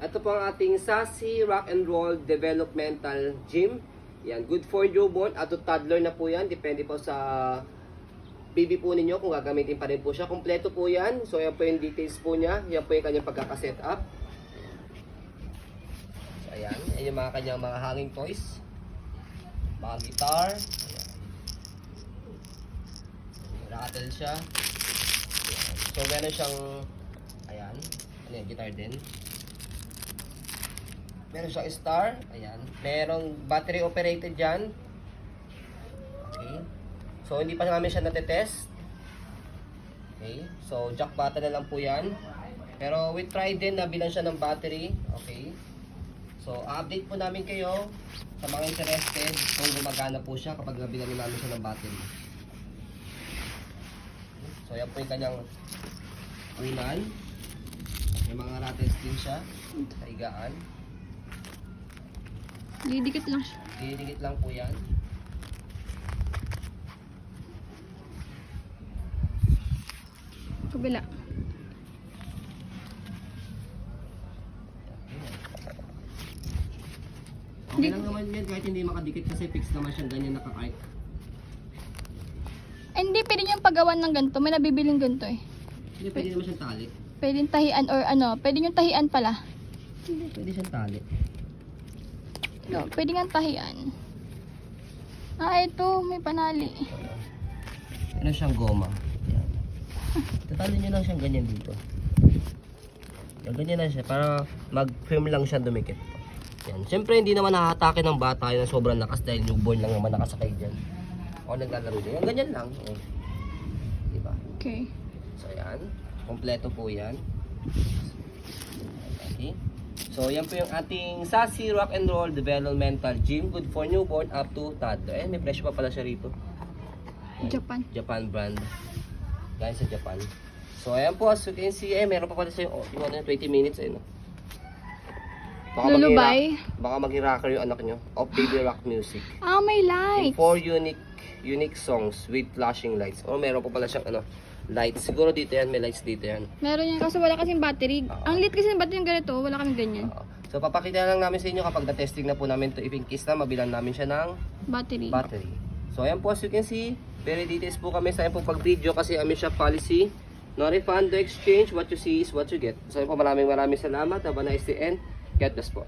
Ito po ang ating Sassy Rock and Roll Developmental Gym. Yan, good for newborn at to toddler na po yan. Depende po sa baby po ninyo kung gagamitin pa rin po siya. Kompleto po yan. So yan po yung details po niya. Yan po yung kanyang pagkakaset up. So ayan, yan yung mga kanyang mga hanging toys. Mga guitar. Ayan. Rattle siya. Ayan. So meron siyang, ayan, ano yan, guitar din. Meron siyang star. Ayan. Merong battery operated dyan. Okay. So, hindi pa namin siya natetest. Okay. So, jack button na lang po yan. Pero, we try din na bilan siya ng battery. Okay. So, update po namin kayo sa mga interested kung gumagana po siya kapag nabilan namin siya ng battery. So, yan po yung kanyang unan. May mga rattles din siya. Sa higaan. Didikit lang siya. Didikit lang po yan. Kabila. Okay lang naman yan kahit hindi makadikit kasi fix naman siyang ganyan nakakait. Ay, hindi pwede yung paggawan ng ganito. May nabibiling ganito eh. Hindi pwede naman siyang tali. Pwede tahian or ano. Pwede yung tahian pala. Hindi pwede siyang tali. No, pwede nga tahian. Ah, ito. May panali. Ano siyang goma. Yan. Tatali nyo lang siyang ganyan dito. Yan, ganyan lang siya para mag-firm lang siya dumikit. Yan. Siyempre hindi naman nakatake ng bata yun sobrang lakas dahil newborn lang naman nakasakay dyan. O naglalaro dyan. Yan, ganyan lang. O. Diba? Okay. So yan. Kompleto po yan. Okay. So yan po yung ating Sassy Rock and Roll Developmental Gym. Good for newborn up to toddler. Eh, may presyo pa pala siya rito. Japan. Japan brand. Guys sa Japan. So ayan po, as you can see, meron pa pala sa'yo, yung 20 minutes eh, no? Lulubay. Baka maging rocker yung anak nyo. Of baby rock music. Ah, may In lights. 4 unique songs with flashing lights. O meron pa pala siyang lights. Siguro dito yan, may lights dito yan. Meron yan kasi wala kasing battery. Ang lit kasi ng battery yung ganito. Wala kaming ganyan. So papakita lang namin sa inyo kapag na-testing na po namin to if in case na mabilan namin siya ng Battery. battery. So ayan po, as you can see, very details po kami sa ayan po pag-video kasi amin siya policy. No refund, no exchange. What you see is what you get. So ayan po, maraming salamat. Have a nice day and God bless po.